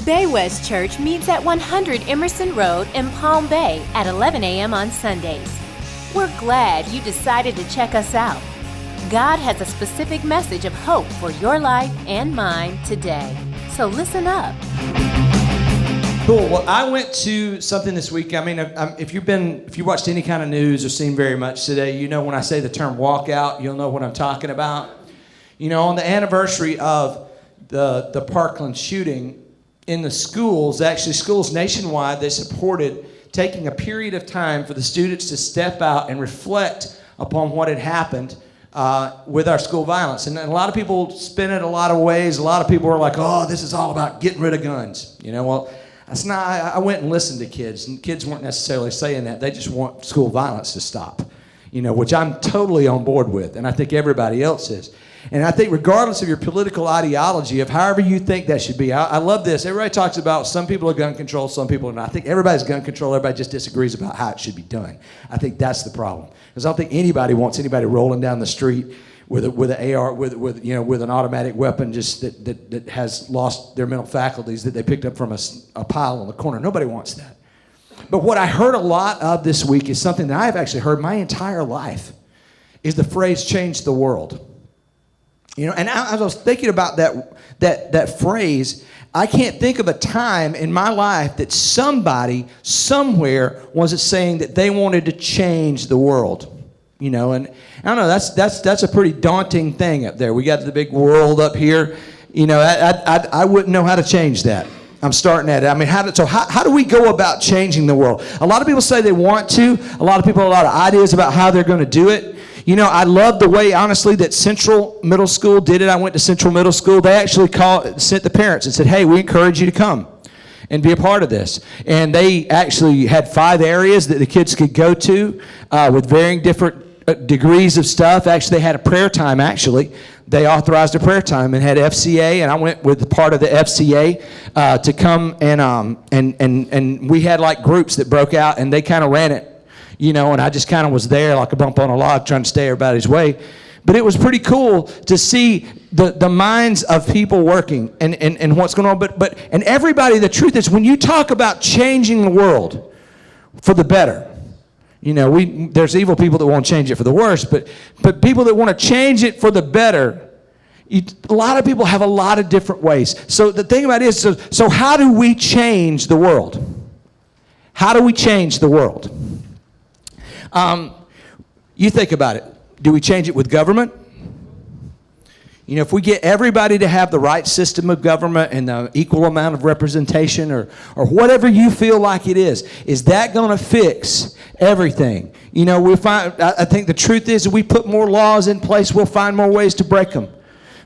Bay West Church meets at 100 Emerson Road in Palm Bay at 11 a.m. on Sundays. We're glad you decided to check us out. God has a specific message of hope for your life and mine today. So listen up. Cool. Well, I went to something this week. I mean, if you watched any kind of news or seen very much today, you know when I say the term walkout, you'll know what I'm talking about. You know, on the anniversary of the Parkland shooting, in the schools, actually schools nationwide, they supported taking a period of time for the students to step out and reflect upon what had happened with our school violence. And a lot of people spin it a lot of ways. A lot of people are like, oh, this is all about getting rid of guns. You know, well, that's not. I went and listened to kids, and kids weren't necessarily saying that. They just want school violence to stop, you know, which I'm totally on board with, and I think everybody else is. And I think regardless of your political ideology, of however you think that should be, I love this. Everybody talks about some people are gun control, some people are not. I think everybody's gun control, everybody just disagrees about how it should be done. I think that's the problem. Because I don't think anybody wants anybody rolling down the street with an AR, with an automatic weapon just that has lost their mental faculties that they picked up from a pile on the corner. Nobody wants that. But what I heard a lot of this week is something that I've actually heard my entire life, is the phrase "change the world." You know, and as I was thinking about that phrase, I can't think of a time in my life that somebody somewhere wasn't saying that they wanted to change the world. You know, and I don't know, that's a pretty daunting thing up there. We got the big world up here. You know, I wouldn't know how to change that. I'm starting at it. I mean, how do we go about changing the world? A lot of people say they want to. A lot of people have a lot of ideas about how they're going to do it. You know, I love the way, honestly, that Central Middle School did it. I went to Central Middle School. They actually sent the parents and said, hey, we encourage you to come and be a part of this. And they actually had 5 areas that the kids could go to with varying different degrees of stuff. Actually, they had a prayer time, actually. They authorized a prayer time and had FCA, and I went with part of the FCA to come, and we had like groups that broke out, and they kind of ran it. You know, and I just kind of was there like a bump on a log trying to stay everybody's way. But it was pretty cool to see the minds of people working and what's going on. But everybody, the truth is, when you talk about changing the world for the better, you know, there's evil people that won't change it for the worse, but people that want to change it for the better, a lot of people have a lot of different ways. So the thing about it is, so how do we change the world? How do we change the world? You think about it. Do we change it with government? You know, if we get everybody to have the right system of government and the equal amount of representation or whatever you feel like it is that going to fix everything? You know, I think the truth is, if we put more laws in place, we'll find more ways to break them.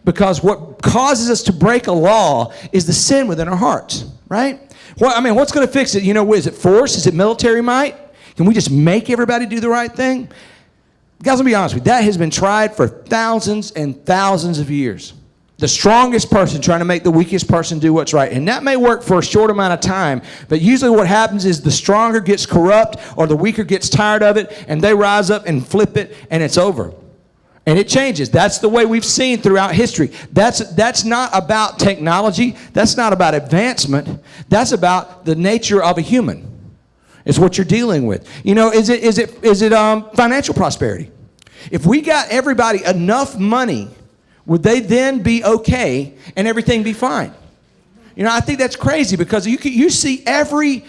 Because what causes us to break a law is the sin within our hearts, right? Well, I mean, what's going to fix it? You know, is it force? Is it military might? Can we just make everybody do the right thing? Guys, let me be honest with you. That has been tried for thousands and thousands of years. The strongest person trying to make the weakest person do what's right. And that may work for a short amount of time, but usually what happens is the stronger gets corrupt or the weaker gets tired of it, and they rise up and flip it, and it's over. And it changes. That's the way we've seen throughout history. That's not about technology. That's not about advancement. That's about the nature of a human. It's what you're dealing with. You know, is it financial prosperity? If we got everybody enough money, would they then be okay and everything be fine? You know, I think that's crazy because you see every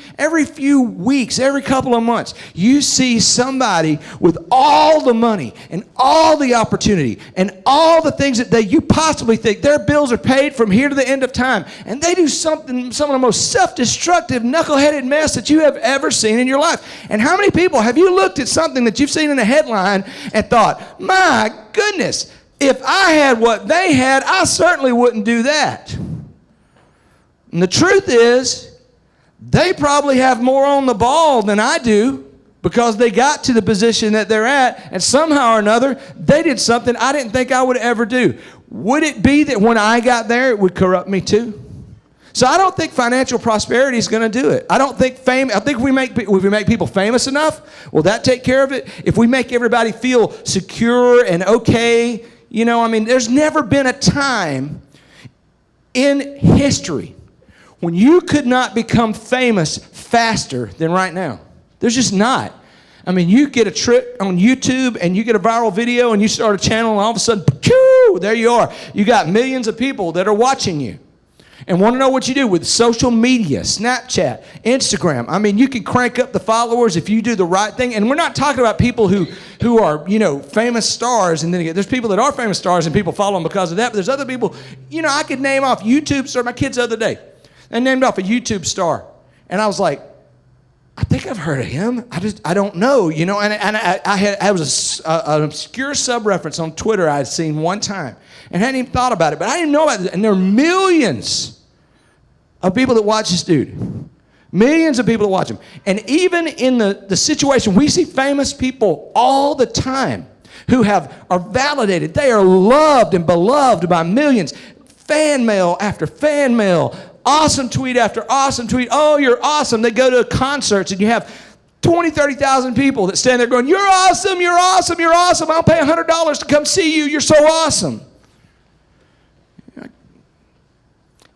few weeks, every couple of months, you see somebody with all the money and all the opportunity and all the things that you possibly think their bills are paid from here to the end of time, and they do some of the most self-destructive, knuckleheaded mess that you have ever seen in your life. And how many people have you looked at something that you've seen in a headline and thought, my goodness, if I had what they had, I certainly wouldn't do that. And the truth is, they probably have more on the ball than I do because they got to the position that they're at, and somehow or another, they did something I didn't think I would ever do. Would it be that when I got there, it would corrupt me too? So I don't think financial prosperity is going to do it. I don't think fame. I think if we make people famous enough, will that take care of it? If we make everybody feel secure and okay, you know, I mean, there's never been a time in history when you could not become famous faster than right now. There's just not. I mean, you get a trip on YouTube and you get a viral video and you start a channel and all of a sudden, there you are. You got millions of people that are watching you and want to know what you do with social media, Snapchat, Instagram. I mean, you can crank up the followers if you do the right thing. And we're not talking about people who are, famous stars. And then again, there's people that are famous stars and people follow them because of that. But there's other people, I could name off YouTube stars. My kids the other day, they named off a YouTube star. And I was like, I think I've heard of him. I don't know, and I was an obscure sub-reference on Twitter I had seen one time and hadn't even thought about it, but I didn't know about it. And there are millions of people that watch this dude. Millions of people that watch him. And even in the situation, we see famous people all the time who are validated. They are loved and beloved by millions. Fan mail after fan mail. Awesome tweet after awesome tweet. Oh, you're awesome. They go to concerts and you have 20, 30,000 people that stand there going, you're awesome, you're awesome, you're awesome. I'll pay $100 to come see you. You're so awesome.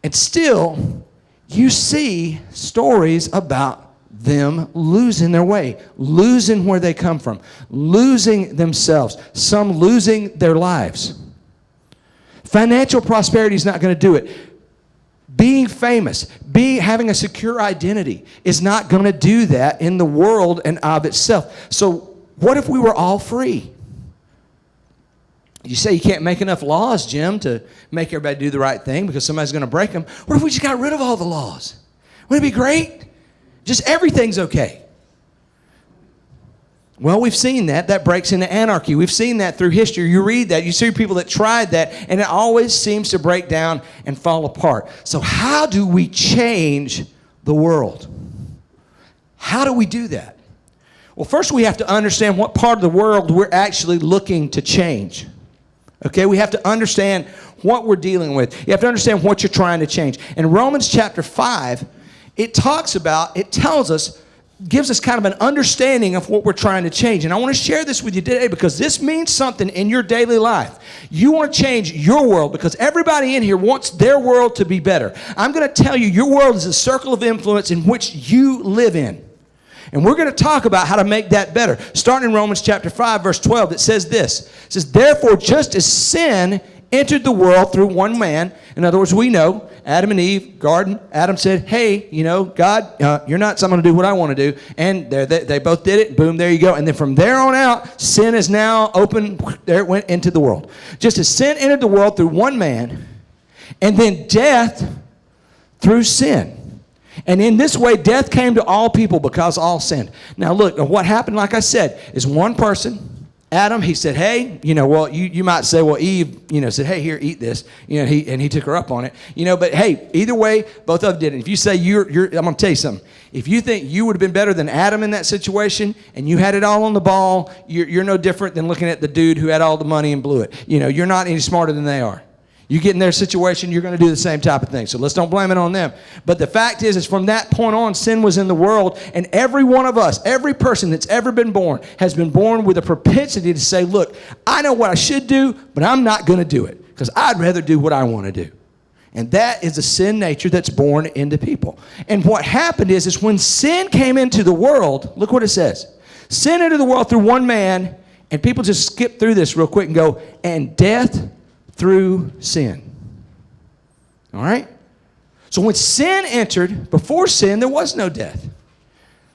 And still, you see stories about them losing their way, losing where they come from, losing themselves, some losing their lives. Financial prosperity is not going to do it. Being famous, having a secure identity is not going to do that in the world and of itself. So what if we were all free? You say you can't make enough laws, Jim, to make everybody do the right thing because somebody's going to break them. What if we just got rid of all the laws? Wouldn't it be great? Just everything's okay. Well, we've seen that. That breaks into anarchy. We've seen that through history. You read that. You see people that tried that, and it always seems to break down and fall apart. So how do we change the world? How do we do that? Well, first we have to understand what part of the world we're actually looking to change. Okay, we have to understand what we're dealing with. You have to understand what you're trying to change. In Romans chapter 5, it tells us, gives us kind of an understanding of what we're trying to change. And I want to share this with you today because this means something in your daily life. You want to change your world because everybody in here wants their world to be better. I'm going to tell you, your world is a circle of influence in which you live in. And we're going to talk about how to make that better. Starting in Romans chapter 5, verse 12, it says this. It says, therefore, just as sin entered the world through one man. In other words, we know Adam and Eve, garden. Adam said, hey, God, you're nuts. I'm going to do what I want to do. And they both did it. Boom, there you go. And then from there on out, sin is now open. There it went into the world. Just as sin entered the world through one man, and then death through sin. And in this way, death came to all people because all sinned. Now look, what happened, like I said, is one person, Adam, he said, hey, you might say, well, Eve, said, hey, here, eat this. He took her up on it. But hey, either way, both of them did it. If you say I'm going to tell you something. If you think you would have been better than Adam in that situation and you had it all on the ball, you're no different than looking at the dude who had all the money and blew it. You're not any smarter than they are. You get in their situation, you're going to do the same type of thing. So let's don't blame it on them. But the fact is from that point on, sin was in the world. And every one of us, every person that's ever been born, has been born with a propensity to say, look, I know what I should do, but I'm not going to do it because I'd rather do what I want to do. And that is the sin nature that's born into people. And what happened is when sin came into the world, look what it says. Sin entered the world through one man, and people just skip through this real quick and go, and death through sin. All right? So when sin entered, before sin, there was no death.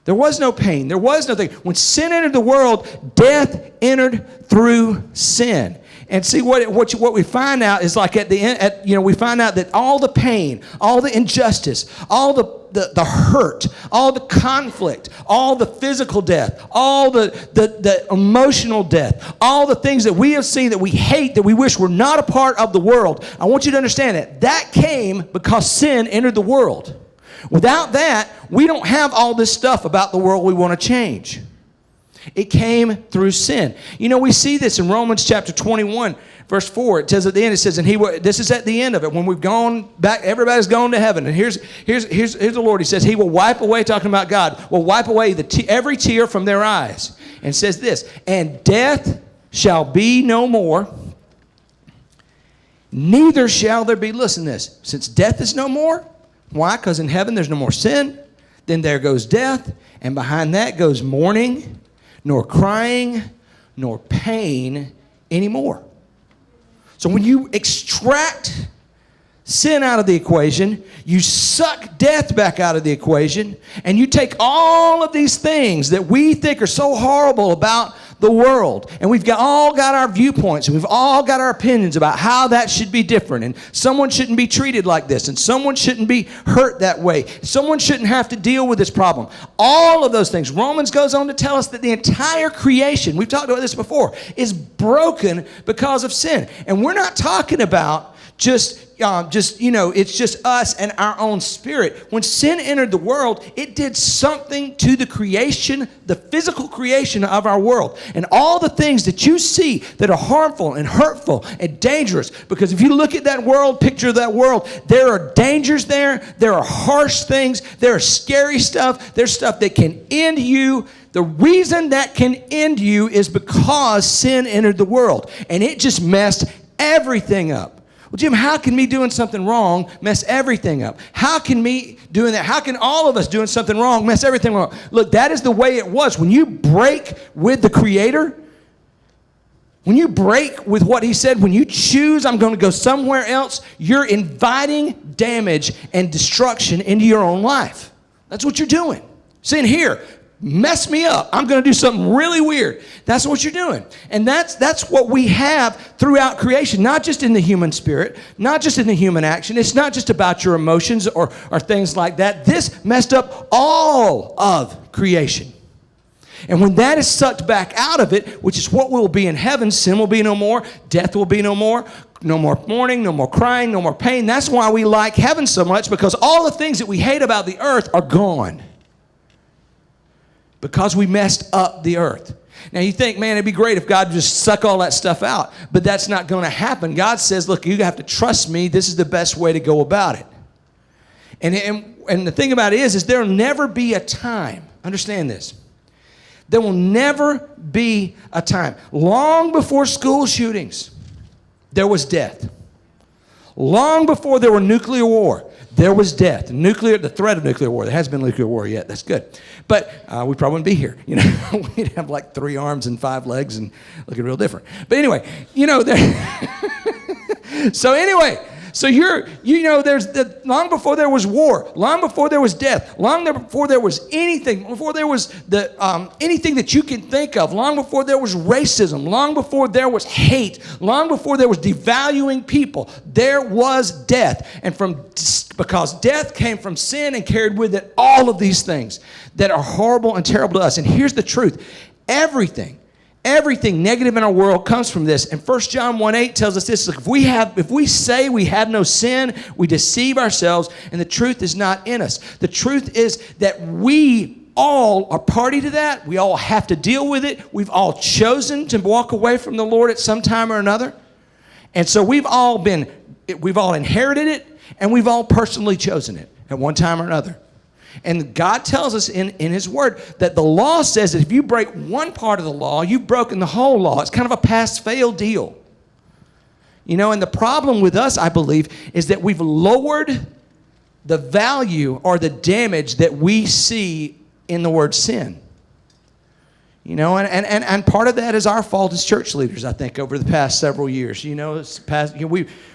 There was no pain. There was nothing. When sin entered the world, death entered through sin. And see, what we find out is like at the end, we find out that all the pain, all the injustice, all the hurt, all the conflict, all the physical death, all the emotional death, all the things that we have seen that we hate, that we wish were not a part of the world. I want you to understand that came because sin entered the world. Without that, we don't have all this stuff about the world we want to change. It came through sin. We see this in Romans chapter 21, verse 4. It says at the end, it says, this is at the end of it, when we've gone back, everybody's gone to heaven. And here's the Lord. He says, he will wipe away, talking about God, will wipe away every tear from their eyes. And says this, and death shall be no more, neither shall there be, listen to this, since death is no more, Why? Because in heaven there's no more sin. Then there goes death. And behind that goes mourning, nor crying, nor pain anymore. So when you extract sin out of the equation, you suck death back out of the equation, and you take all of these things that we think are so horrible about the world, and we've all got our viewpoints, and we've all got our opinions about how that should be different, and someone shouldn't be treated like this, and someone shouldn't be hurt that way, someone shouldn't have to deal with this problem. All of those things. Romans goes on to tell us that the entire creation, we've talked about this before, is broken because of sin. And we're not talking about just it's just us and our own spirit. When sin entered the world, it did something to the creation, the physical creation of our world. And all the things that you see that are harmful and hurtful and dangerous, because if you look at that world, picture of that world, there are dangers there, there are harsh things, there are scary stuff, there's stuff that can end you. The reason that can end you is because sin entered the world, and it just messed everything up. Well, Jim, how can me doing something wrong mess everything up? How can me doing that? How can all of us doing something wrong mess everything wrong? Look, that is the way it was. When you break with the Creator, when you break with what He said, when you choose, I'm going to go somewhere else, you're inviting damage and destruction into your own life. That's what you're doing. Sin here. Mess me up. I'm going to do something really weird. That's what you're doing. And that's what we have throughout creation, not just in the human spirit, not just in the human action. It's not just about your emotions or things like that. This messed up all of creation. And when that is sucked back out of it, which is what will be in heaven, sin will be no more, death will be no more mourning, no more crying, no more pain. That's why we like heaven so much, because all the things that we hate about the earth are gone. Because we messed up the earth. Now you think, man, it'd be great if God would just suck all that stuff out. But that's not going to happen. God says, look, you have to trust me. This is the best way to go about it. And the thing about it is there will never be a time. Understand this. There will never be a time. Long before school shootings, there was death. Long before there were nuclear war, there was death. The threat of nuclear war. There hasn't been nuclear war yet. That's good. But we probably wouldn't be here. We'd have like 3 arms and 5 legs and looking real different. But anyway, there's long before there was war, long before there was death, long before there was anything, before there was anything that you can think of, long before there was racism, long before there was hate, long before there was devaluing people, there was death. And because death came from sin and carried with it all of these things that are horrible and terrible to us. And here's the truth. Everything negative in our world comes from this. And 1 John 1:8 tells us this: if we say we have no sin, we deceive ourselves, and the truth is not in us. The truth is that we all are party to that. We all have to deal with it. We've all chosen to walk away from the Lord at some time or another. And so we've all inherited it, and we've all personally chosen it at one time or another. And God tells us in His Word that the law says that if you break one part of the law, you've broken the whole law. It's kind of a pass-fail deal. And the problem with us, I believe, is that we've lowered the value or the damage that we see in the word sin. And part of that is our fault as church leaders, I think, over the past several years.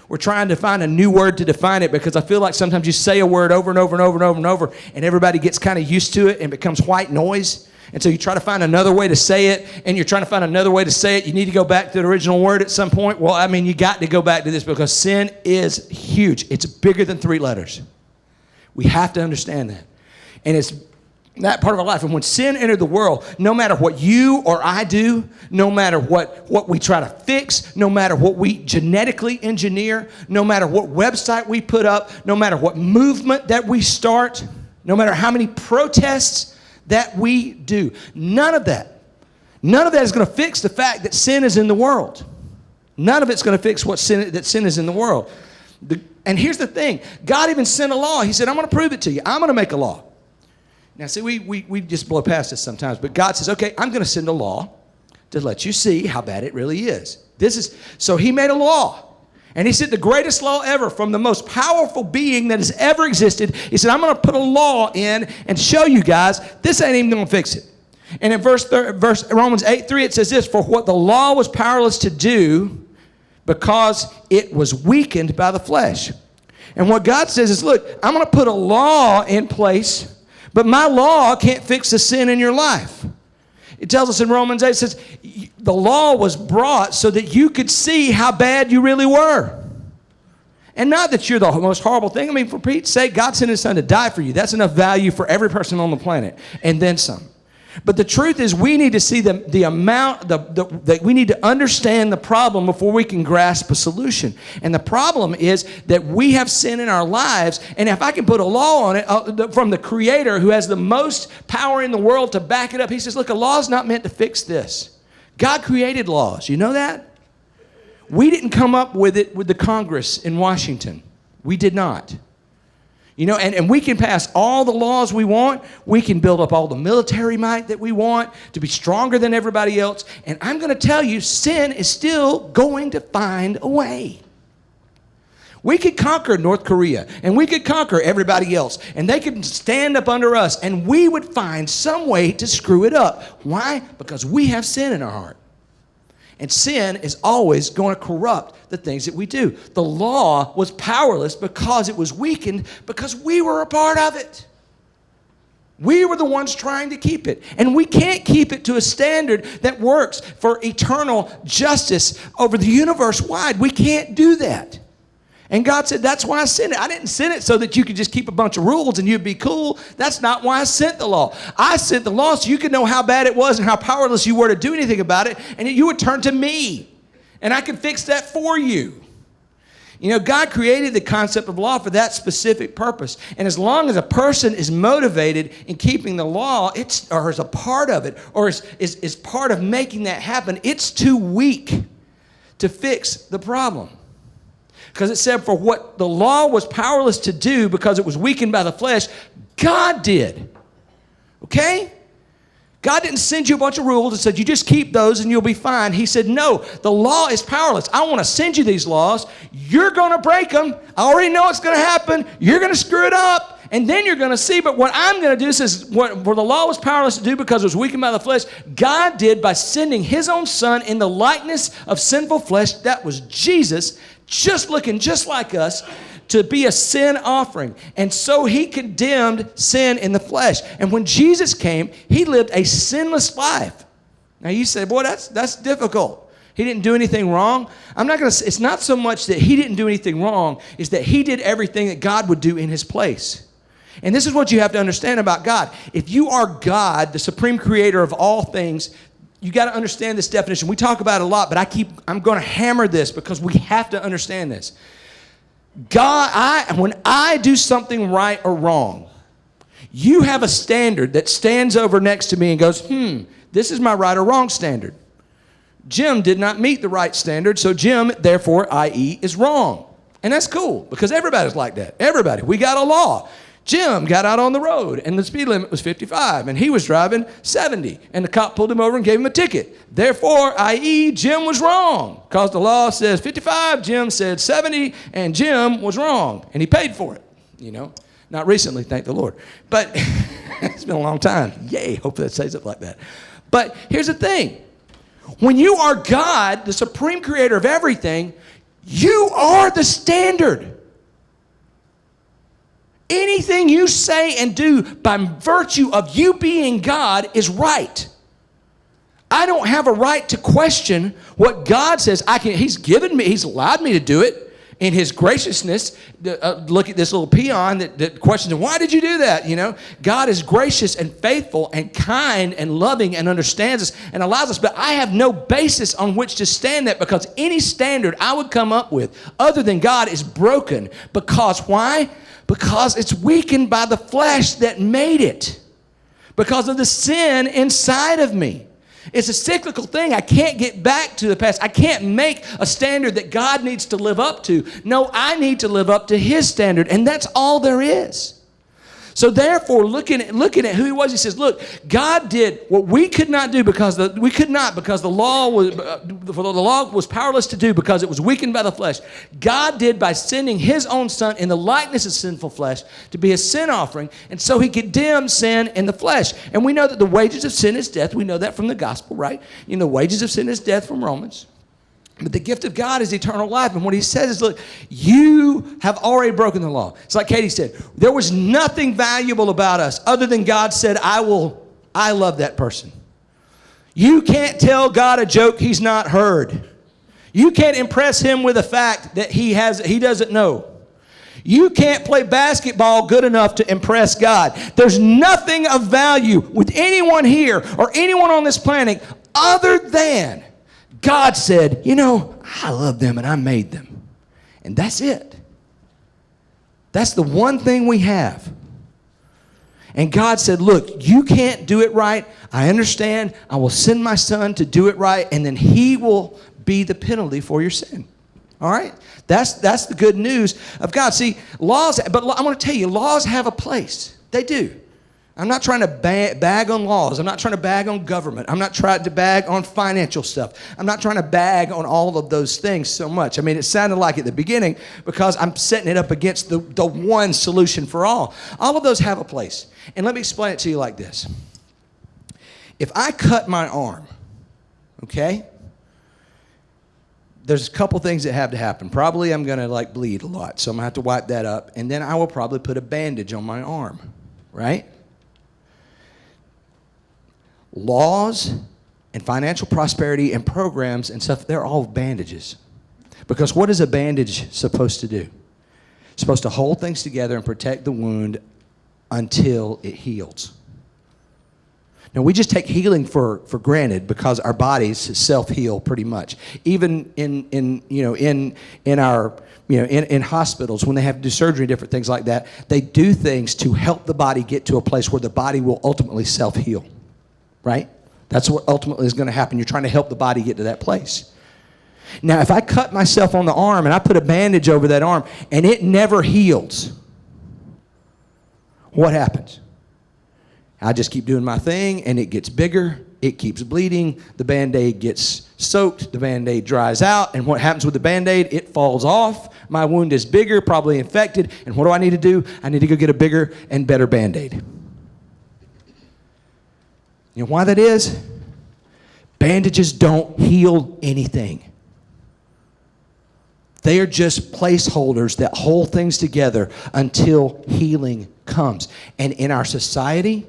We're trying to find a new word to define it, because I feel like sometimes you say a word over and over and over and over and over, and everybody gets kind of used to it and becomes white noise. And so you try to find another way to say it, and you're trying to find another way to say it. You need to go back to the original word at some point. Well, you got to go back to this, because sin is huge. It's bigger than 3 letters. We have to understand that. And it's that part of our life. And when sin entered the world, no matter what you or I do, no matter what we try to fix, no matter what we genetically engineer, no matter what website we put up, no matter what movement that we start, no matter how many protests that we do, none of that is going to fix the fact that sin is in the world. None of it's going to fix that sin is in the world. And here's the thing. God even sent a law. He said, I'm going to prove it to you. I'm going to make a law. Now, see, we just blow past this sometimes, but God says, okay, I'm going to send a law to let you see how bad it really is. So He made a law, And he said the greatest law ever from the most powerful being that has ever existed. He said, I'm going to put a law in and show you guys this ain't even going to fix it. And in verse Romans 8:3, it says this, for what the law was powerless to do because it was weakened by the flesh. And what God says is, look, I'm going to put a law in place, but my law can't fix the sin in your life. It tells us in Romans 8, it says, the law was brought so that you could see how bad you really were. And not that you're the most horrible thing. I mean, for Pete's sake, God sent his son to die for you. That's enough value for every person on the planet, and then some. But the truth is, we need to see the amount, that we need to understand the problem before we can grasp a solution. And the problem is that we have sin in our lives, and if I can put a law on it from the Creator who has the most power in the world to back it up, he says, look, a law is not meant to fix this. God created laws. You know that? We didn't come up with it with the Congress in Washington. We did not. You know, and we can pass all the laws we want. We can build up all the military might that we want to be stronger than everybody else. And I'm going to tell you, sin is still going to find a way. We could conquer North Korea, and we could conquer everybody else, and they could stand up under us, and we would find some way to screw it up. Why? Because we have sin in our heart. And sin is always going to corrupt the things that we do. The law was powerless because it was weakened because we were a part of it. We were the ones trying to keep it. And we can't keep it to a standard that works for eternal justice over the universe wide. We can't do that. And God said, that's why I sent it. I didn't send it so that you could just keep a bunch of rules and you'd be cool. That's not why I sent the law. I sent the law so you could know how bad it was and how powerless you were to do anything about it, and you would turn to me, and I could fix that for you. You know, God created the concept of law for that specific purpose. And as long as a person is motivated in keeping the law, or is a part of it, or is part of making that happen, it's too weak to fix the problem. Because it said, for what the law was powerless to do because it was weakened by the flesh, God did. Okay? God didn't send you a bunch of rules and said, you just keep those and you'll be fine. He said, no, the law is powerless. I want to send you these laws. You're going to break them. I already know it's going to happen. You're going to screw it up. And then you're going to see, but what I'm going to do is what the law was powerless to do because it was weakened by the flesh, God did by sending his own son in the likeness of sinful flesh. That was Jesus, just looking just like us, to be a sin offering. And so he condemned sin in the flesh. And when Jesus came, he lived a sinless life. Now you say, boy, that's difficult. He didn't do anything wrong. I'm not going to say, it's not so much that he didn't do anything wrong, it's that he did everything that God would do in his place. And this is what you have to understand about God. If you are God, the supreme creator of all things, you got to understand this definition. We talk about it a lot, but I'm going to hammer this because we have to understand this. God, when I do something right or wrong, you have a standard that stands over next to me and goes, this is my right or wrong standard. Jim did not meet the right standard, so Jim, therefore, i.e., is wrong. And that's cool because everybody's like that. Everybody. We got a law. Jim got out on the road, and the speed limit was 55, and he was driving 70, and the cop pulled him over and gave him a ticket. Therefore, i.e., Jim was wrong, because the law says 55, Jim said 70, and Jim was wrong, and he paid for it, you know. Not recently, thank the Lord. But it's been a long time. Yay, hope that stays up like that. But here's the thing. When you are God, the supreme creator of everything, you are the standard. Anything you say and do by virtue of you being God is right. I don't have a right to question what God says. He's allowed me to do it in his graciousness. Look at this little peon that questions him, why did you do that? You know, God is gracious and faithful and kind and loving and understands us and allows us, but I have no basis on which to stand that, because any standard I would come up with other than God is broken. Because why? Because it's weakened by the flesh that made it. Because of the sin inside of me. It's a cyclical thing. I can't get back to the past. I can't make a standard that God needs to live up to. No, I need to live up to his standard, and that's all there is. So therefore, looking at who he was, he says, look, God did what we could not do because the law was powerless to do because it was weakened by the flesh. God did by sending his own son in the likeness of sinful flesh to be a sin offering, and so he condemned sin in the flesh. And we know that the wages of sin is death. We know that from the gospel, right? You know, the wages of sin is death from Romans. But the gift of God is eternal life. And what he says is, look, you have already broken the law. It's like Katie said, there was nothing valuable about us other than God said, I love that person. You can't tell God a joke he's not heard. You can't impress him with a fact that he doesn't know. You can't play basketball good enough to impress God. There's nothing of value with anyone here or anyone on this planet other than God said, you know, I love them and I made them. And that's it. That's the one thing we have. And God said, look, you can't do it right. I understand. I will send my son to do it right, and then he will be the penalty for your sin. All right? That's the good news of God. See, laws, but I'm going to tell you, laws have a place. They do. I'm not trying to bag on laws. I'm not trying to bag on government. I'm not trying to bag on financial stuff. I'm not trying to bag on all of those things so much. I mean, it sounded like at the beginning because I'm setting it up against the one solution for all. All of those have a place. And let me explain it to you like this. If I cut my arm, okay, there's a couple things that have to happen. Probably I'm going to bleed a lot, so I'm going to have to wipe that up. And then I will probably put a bandage on my arm, right? Laws and financial prosperity and programs and stuff, they're all bandages. Because what is a bandage supposed to do? It's supposed to hold things together and protect the wound until it heals. Now, we just take healing for granted because our bodies self-heal pretty much. Even in hospitals, when they have to do surgery and different things like that, they do things to help the body get to a place where the body will ultimately self-heal. Right? That's what ultimately is going to happen. You're trying to help the body get to that place. Now, if I cut myself on the arm and I put a bandage over that arm and it never heals, what happens? I just keep doing my thing and it gets bigger. It keeps bleeding. The Band-Aid gets soaked. The Band-Aid dries out. And what happens with the Band-Aid? It falls off. My wound is bigger, probably infected. And what do I need to do? I need to go get a bigger and better Band-Aid. You know why that is? Bandages don't heal anything. They are just placeholders that hold things together until healing comes. And in our society,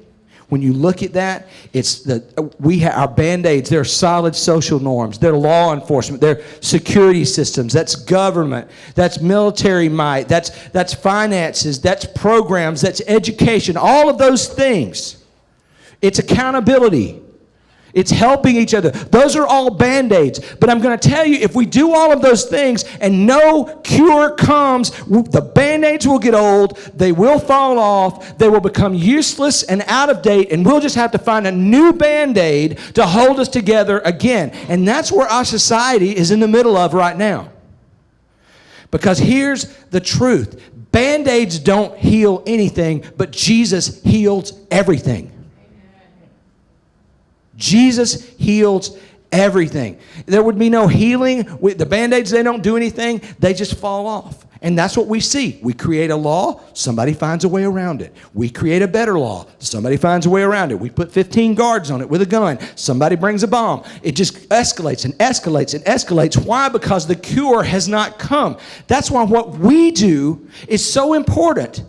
when you look at that, our Band-Aids, they're solid social norms, they're law enforcement, they're security systems, that's government, that's military might, that's finances, that's programs, that's education, all of those things. It's accountability. It's helping each other. Those are all Band-Aids. But I'm going to tell you, if we do all of those things and no cure comes, the Band-Aids will get old, they will fall off, they will become useless and out of date, and we'll just have to find a new Band-Aid to hold us together again. And that's where our society is in the middle of right now. Because here's the truth. Band-Aids don't heal anything, but Jesus heals everything. Jesus heals everything. There would be no healing. With the Band-Aids, they don't do anything. They just fall off. And that's what we see. We create a law. Somebody finds a way around it. We create a better law. Somebody finds a way around it. We put 15 guards on it with a gun. Somebody brings a bomb. It just escalates and escalates and escalates. Why? Because the cure has not come. That's why what we do is so important.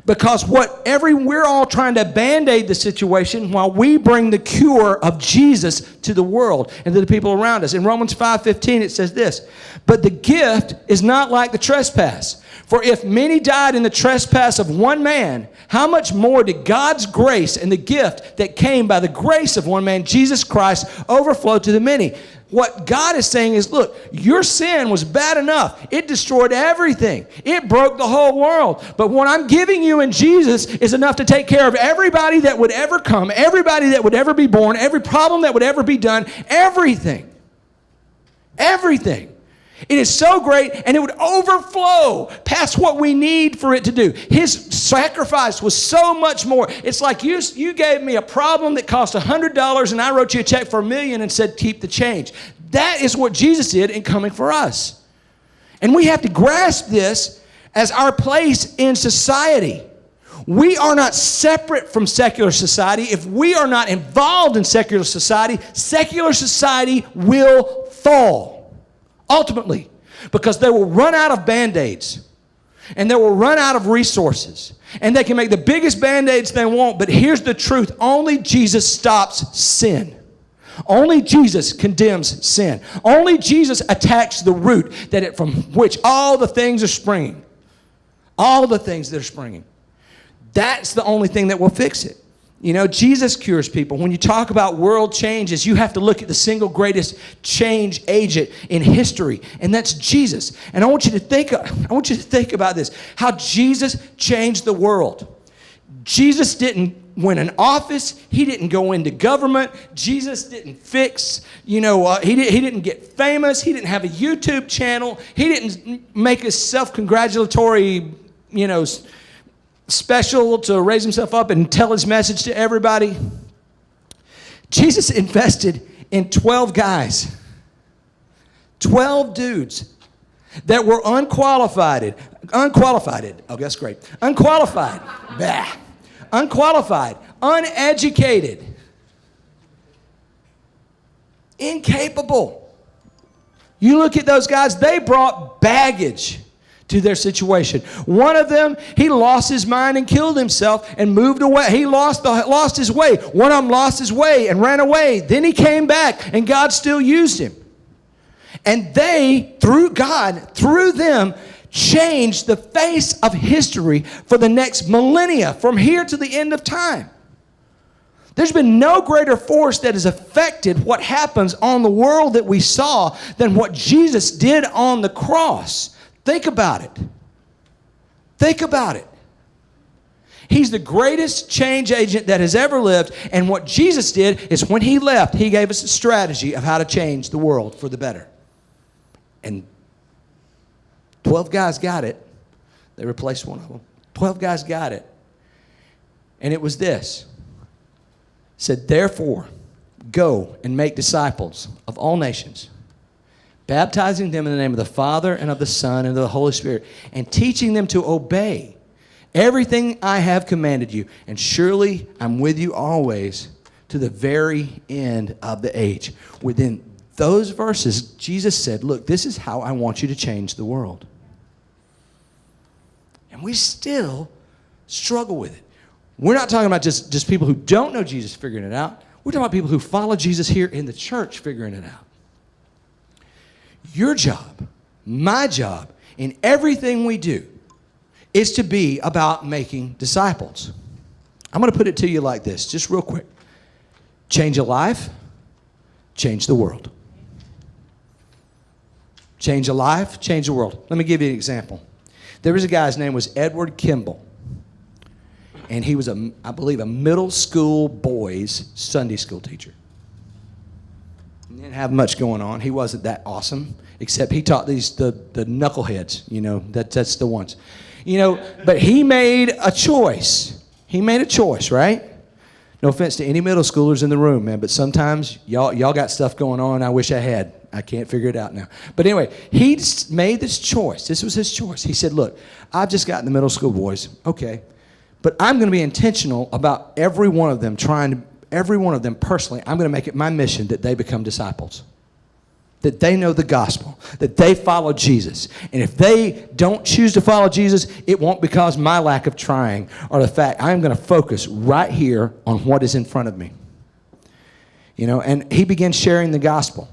Because we're all trying to Band-Aid the situation while we bring the cure of Jesus to the world and to the people around us. In Romans 5:15 it says this, but the gift is not like the trespass. For if many died in the trespass of one man, how much more did God's grace and the gift that came by the grace of one man, Jesus Christ, overflow to the many? What God is saying is, look, your sin was bad enough. It destroyed everything. It broke the whole world. But what I'm giving you in Jesus is enough to take care of everybody that would ever come, everybody that would ever be born, every problem that would ever be done, everything. Everything. It is so great, and it would overflow past what we need for it to do. His sacrifice was so much more. It's like you gave me a problem that cost $100, and I wrote you a check for $1 million and said, keep the change. That is what Jesus did in coming for us. And we have to grasp this as our place in society. We are not separate from secular society. If we are not involved in secular society will fall. Ultimately, because they will run out of Band-Aids, and they will run out of resources, and they can make the biggest Band-Aids they want, but here's the truth. Only Jesus stops sin. Only Jesus condemns sin. Only Jesus attacks the root from which all the things are springing. All the things that are springing. That's the only thing that will fix it. You know, Jesus cures people. When you talk about world changes, you have to look at the single greatest change agent in history, and that's Jesus. And I want you to think about this, how Jesus changed the world. Jesus didn't win an office. He didn't go into government. Jesus didn't fix, he didn't get famous. He didn't have a YouTube channel. He didn't make a self-congratulatory, special to raise himself up and tell his message to everybody. Jesus invested in 12 guys, 12 dudes that were unqualified. Oh, that's great. Unqualified, uneducated, incapable. You look at those guys, they brought baggage to their situation. One of them, he lost his mind and killed himself and moved away. He lost his way. One of them lost his way and ran away. Then he came back, and God still used him. And they, through them, changed the face of history for the next millennia, from here to the end of time. There's been no greater force that has affected what happens on the world that we saw than what Jesus did on the cross. Think about it. Think about it. He's the greatest change agent that has ever lived, and what Jesus did is when he left, he gave us a strategy of how to change the world for the better. And 12 guys got it. They replaced one of them. 12 guys got it. And it was this. It said, therefore, go and make disciples of all nations, baptizing them in the name of the Father and of the Son and of the Holy Spirit, and teaching them to obey everything I have commanded you. And surely I'm with you always to the very end of the age. Within those verses, Jesus said, look, this is how I want you to change the world. And we still struggle with it. We're not talking about just people who don't know Jesus figuring it out. We're talking about people who follow Jesus here in the church figuring it out. Your job, my job, in everything we do is to be about making disciples. I'm going to put it to you like this, just real quick. Change a life, change the world. Change a life, change the world. Let me give you an example. There was a guy, his name was Edward Kimball. And he was, I believe, a middle school boys' Sunday school teacher. He didn't have much going on. He wasn't that awesome, except he taught the knuckleheads, that's the ones. But he made a choice. He made a choice, right? No offense to any middle schoolers in the room, man, but sometimes y'all got stuff going on I wish I had. I can't figure it out now. But anyway, he made this choice. This was his choice. He said, look, I've just gotten the middle school boys. Okay. But I'm going to be intentional about every one of them personally. I'm going to make it my mission that they become disciples, that they know the gospel, that they follow Jesus. And if they don't choose to follow Jesus, it won't because my lack of trying or the fact I'm going to focus right here on what is in front of me. And he began sharing the gospel.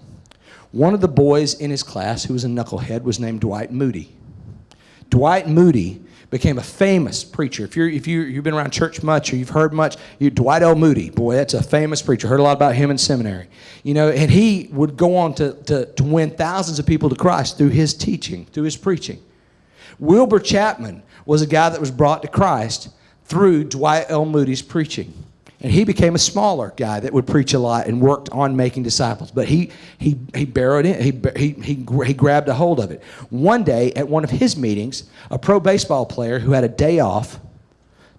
One of the boys in his class who was a knucklehead was named Dwight Moody. Dwight Moody became a famous preacher. If you've been around church much or you've heard much, Dwight L. Moody, boy, that's a famous preacher. Heard a lot about him in seminary. And he would go on to win thousands of people to Christ through his teaching, through his preaching. Wilbur Chapman was a guy that was brought to Christ through Dwight L. Moody's preaching. And he became a smaller guy that would preach a lot and worked on making disciples. But he barrowed in. He grabbed a hold of it. One day at one of his meetings, a pro baseball player who had a day off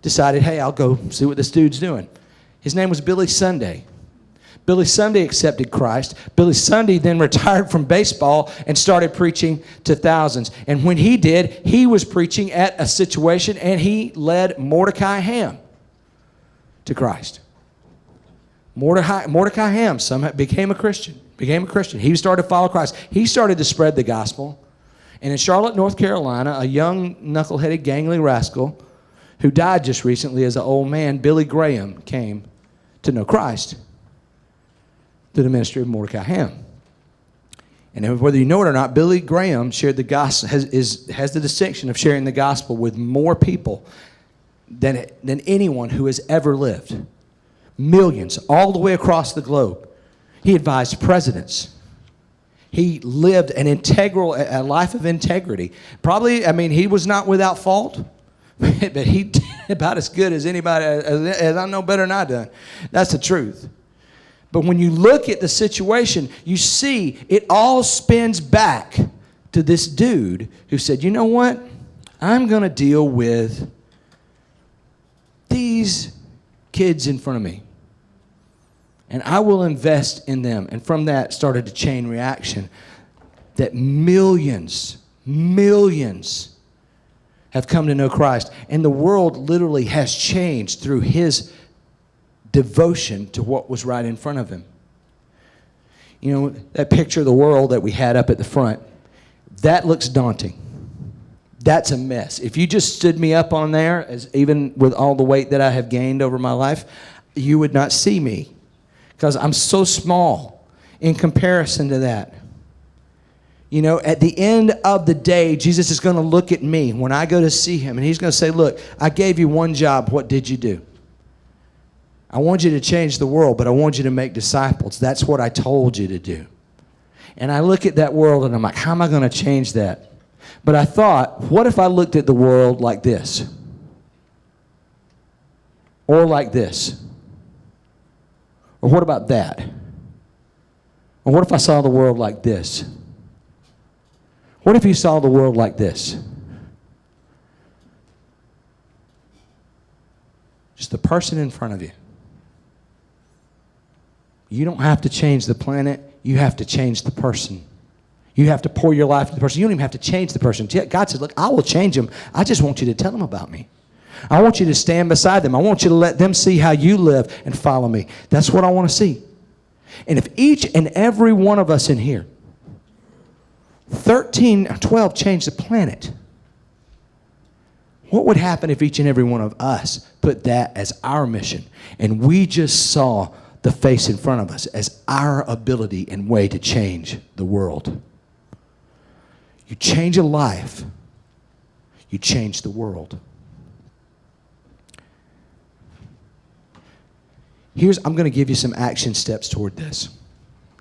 decided, hey, I'll go see what this dude's doing. His name was Billy Sunday. Billy Sunday accepted Christ. Billy Sunday then retired from baseball and started preaching to thousands. And when he did, he was preaching at a situation, and he led Mordecai Ham to Christ. Mordecai Ham somehow became a Christian. He started to follow Christ. He started to spread the gospel. And in Charlotte, North Carolina, a young, knuckleheaded, gangly rascal who died just recently as an old man, Billy Graham, came to know Christ through the ministry of Mordecai Ham. And whether you know it or not, Billy Graham shared the gospel, has the distinction of sharing the gospel with more people than anyone who has ever lived. Millions, all the way across the globe. He advised presidents. He lived a life of integrity. Probably, he was not without fault, but he did about as good as anybody, as I know better than I done. That's the truth. But when you look at the situation, you see it all spins back to this dude who said, you know what? I'm going to deal with these kids in front of me, and I will invest in them. And from that started a chain reaction that millions have come to know Christ. And the world literally has changed through his devotion to what was right in front of him. You know, that picture of the world that we had up at the front, that looks daunting. That's a mess. If you just stood me up on there, even with all the weight that I have gained over my life, you would not see me because I'm so small in comparison to that. You know, at the end of the day, Jesus is going to look at me when I go to see him, and he's going to say, look, I gave you one job. What did you do? I want you to change the world, but I want you to make disciples. That's what I told you to do. And I look at that world, and I'm like, how am I going to change that? But I thought, what if I looked at the world like this? Or like this? Or what about that? Or what if I saw the world like this? What if you saw the world like this? Just the person in front of you. You don't have to change the planet. You have to change the person. You have to pour your life into the person. You don't even have to change the person. God said, look, I will change them. I just want you to tell them about me. I want you to stand beside them. I want you to let them see how you live and follow me. That's what I want to see. And if each and every one of us in here, 12 changed the planet, what would happen if each and every one of us put that as our mission and we just saw the face in front of us as our ability and way to change the world? You change a life, you change the world. I'm going to give you some action steps toward this.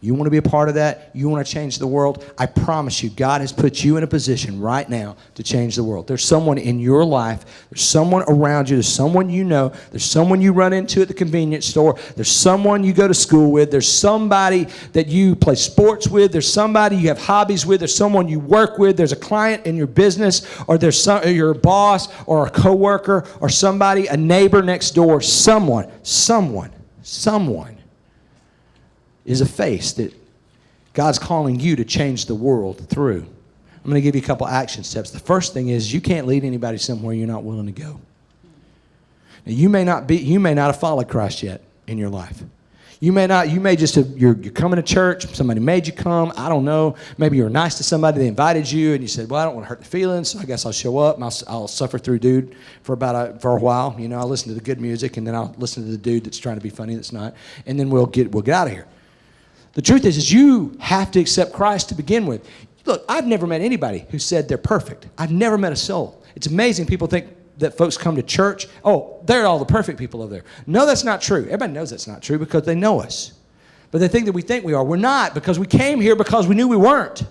You want to be a part of that? You want to change the world? I promise you, God has put you in a position right now to change the world. There's someone in your life. There's someone around you. There's someone you know. There's someone you run into at the convenience store. There's someone you go to school with. There's somebody that you play sports with. There's somebody you have hobbies with. There's someone you work with. There's a client in your business, or there's your boss or a coworker or somebody, a neighbor next door. Someone is a face that God's calling you to change the world through. I'm going to give you a couple action steps. The first thing is you can't lead anybody somewhere you're not willing to go. Now, you may not have followed Christ yet in your life. You may just have, you're coming to church, somebody made you come, I don't know. Maybe you were nice to somebody, they invited you, and you said, well, I don't want to hurt the feelings, so I guess I'll show up, and I'll suffer through dude for a while. You know, I'll listen to the good music, and then I'll listen to the dude that's trying to be funny that's not, and then we'll get out of here. The truth is you have to accept Christ to begin with. Look, I've never met anybody who said they're perfect. I've never met a soul. It's amazing people think that folks come to church, oh, they're all the perfect people over there. No, that's not true. Everybody knows that's not true because they know us. But they think that we think we are. We're not, because we came here because we knew we weren't.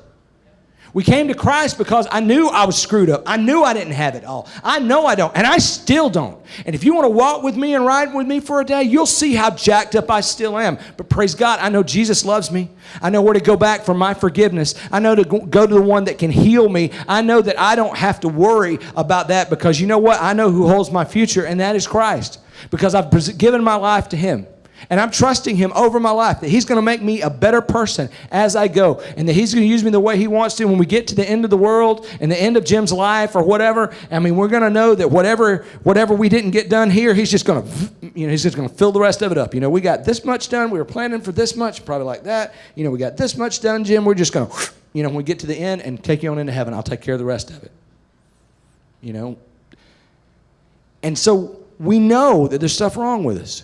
We came to Christ because I knew I was screwed up. I knew I didn't have it all. I know I don't, and I still don't. And if you want to walk with me and ride with me for a day, you'll see how jacked up I still am. But praise God, I know Jesus loves me. I know where to go back for my forgiveness. I know to go to the one that can heal me. I know that I don't have to worry about that because you know what? I know who holds my future, and that is Christ, because I've given my life to him. And I'm trusting him over my life, that he's going to make me a better person as I go, and that he's going to use me the way he wants to. When we get to the end of the world and the end of Jim's life or whatever, I mean, we're going to know that whatever we didn't get done here, he's just going to, he's just going to fill the rest of it up. We got this much done. We were planning for this much, probably like that. We got this much done, Jim. We're just going to, when we get to the end and take you on into heaven, I'll take care of the rest of it. And so we know that there's stuff wrong with us.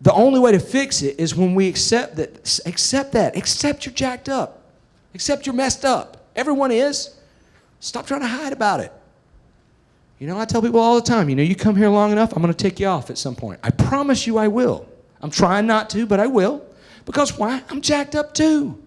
The only way to fix it is when we accept that. Accept you're jacked up. Accept you're messed up. Everyone is. Stop trying to hide about it. I tell people all the time, you come here long enough, I'm going to take you off at some point. I promise you I will. I'm trying not to, but I will. Because why? I'm jacked up too.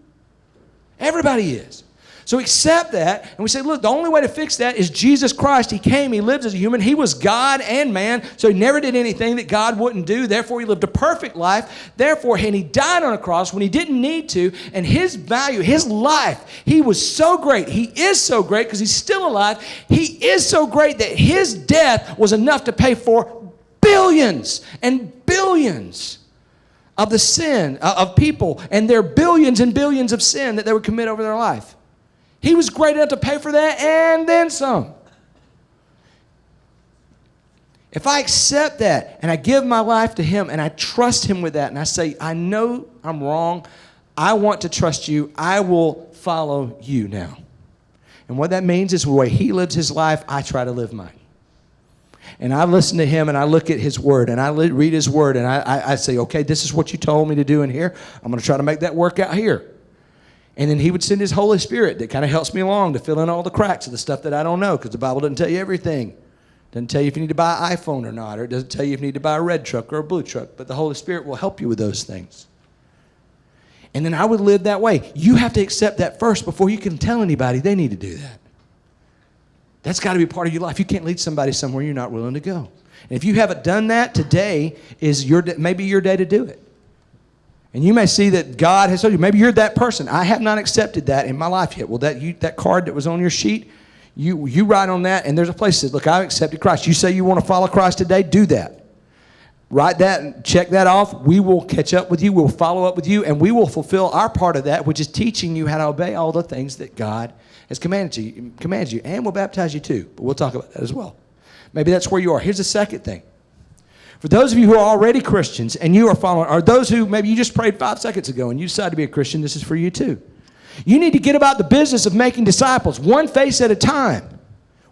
Everybody is. So accept that, and we say, look, the only way to fix that is Jesus Christ. He came, he lived as a human. He was God and man, so he never did anything that God wouldn't do. Therefore, he lived a perfect life. Therefore, and he died on a cross when he didn't need to, and his value, his life, he was so great. He is so great because he's still alive. He is so great that his death was enough to pay for billions and billions of the sin of people and their billions and billions of sin that they would commit over their life. He was great enough to pay for that and then some. If I accept that and I give my life to him and I trust him with that and I say, I know I'm wrong, I want to trust you, I will follow you now. And what that means is the way he lives his life, I try to live mine. And I listen to him and I look at his word and I read his word and I say, okay, this is what you told me to do in here. I'm going to try to make that work out here. And then he would send his Holy Spirit that kind of helps me along to fill in all the cracks of the stuff that I don't know, because the Bible doesn't tell you everything. It doesn't tell you if you need to buy an iPhone or not, or it doesn't tell you if you need to buy a red truck or a blue truck, but the Holy Spirit will help you with those things. And then I would live that way. You have to accept that first before you can tell anybody they need to do that. That's got to be part of your life. You can't lead somebody somewhere you're not willing to go. And if you haven't done that, today is maybe your day to do it. And you may see that God has told you, maybe you're that person. I have not accepted that in my life yet. Well, that card that was on your sheet, you write on that, and there's a place that says, look, I've accepted Christ. You say you want to follow Christ today, do that. Write that and check that off. We will catch up with you. We'll follow up with you, and we will fulfill our part of that, which is teaching you how to obey all the things that God has commanded you, and we'll baptize you too. But we'll talk about that as well. Maybe that's where you are. Here's the second thing. For those of you who are already Christians and you are following, or those who maybe you just prayed 5 seconds ago and you decided to be a Christian, this is for you too. You need to get about the business of making disciples, one face at a time.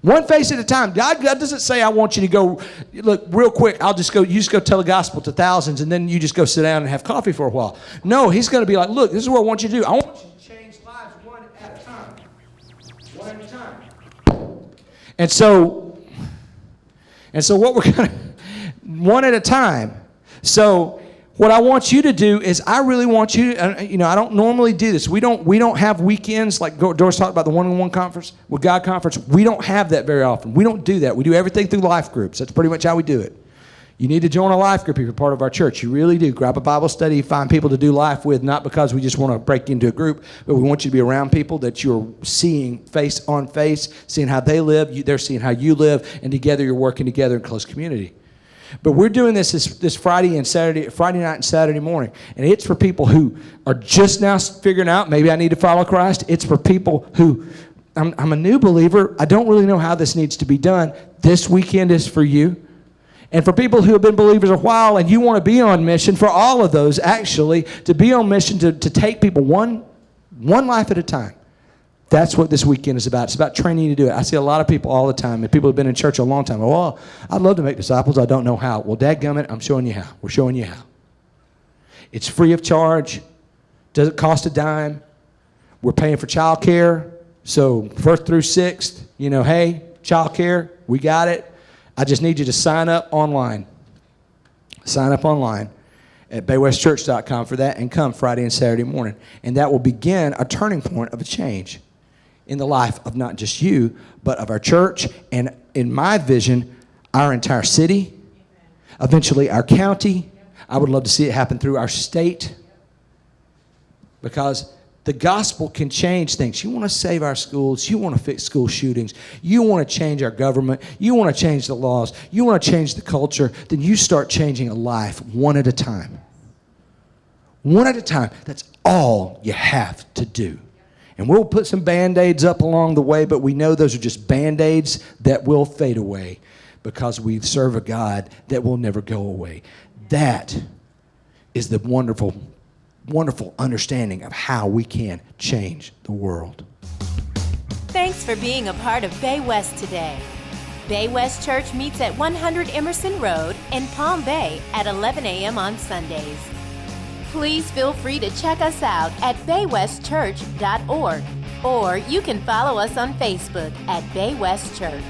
One face at a time. God doesn't say, I want you to go, look, real quick, you just go tell the gospel to thousands and then you just go sit down and have coffee for a while. No, he's going to be like, look, this is what I want you to do. I want you to change lives one at a time. One at a time. And so what we're going to, one at a time. So what I want you to do is I really want you to, I don't normally do this. We don't have weekends like Doris talked about the one-on-one conference, with God conference. We don't have that very often. We don't do that. We do everything through life groups. That's pretty much how we do it. You need to join a life group if you're part of our church. You really do. Grab a Bible study, find people to do life with, not because we just want to break into a group, but we want you to be around people that you're seeing face on face, seeing how they live, they're seeing how you live, and together you're working together in close community. But we're doing this Friday night and Saturday morning. And it's for people who are just now figuring out, maybe I need to follow Christ. It's for people who, I'm a new believer. I don't really know how this needs to be done. This weekend is for you. And for people who have been believers a while and you want to be on mission, for all of those actually, to be on mission to take people one life at a time. That's what this weekend is about. It's about training you to do it. I see a lot of people all the time, and people who have been in church a long time. Well, I'd love to make disciples. I don't know how. Well, dadgummit, I'm showing you how. We're showing you how. It's free of charge. Doesn't cost a dime. We're paying for child care. So 1st through 6th, hey, child care, we got it. I just need you to sign up online. Sign up online at baywestchurch.com for that and come Friday and Saturday morning. And that will begin a turning point of a change in the life of not just you, but of our church, and in my vision, our entire city, eventually our county. I would love to see it happen through our state, because the gospel can change things. You want to save our schools. You want to fix school shootings. You want to change our government. You want to change the laws. You want to change the culture. Then you start changing a life one at a time. One at a time. That's all you have to do. And we'll put some Band-Aids up along the way, but we know those are just Band-Aids that will fade away because we serve a God that will never go away. That is the wonderful understanding of how we can change the world. Thanks for being a part of Bay West today. Bay West Church meets at 100 Emerson Road in Palm Bay at 11 a.m. on Sundays. Please feel free to check us out at baywestchurch.org, or you can follow us on Facebook at Bay West Church.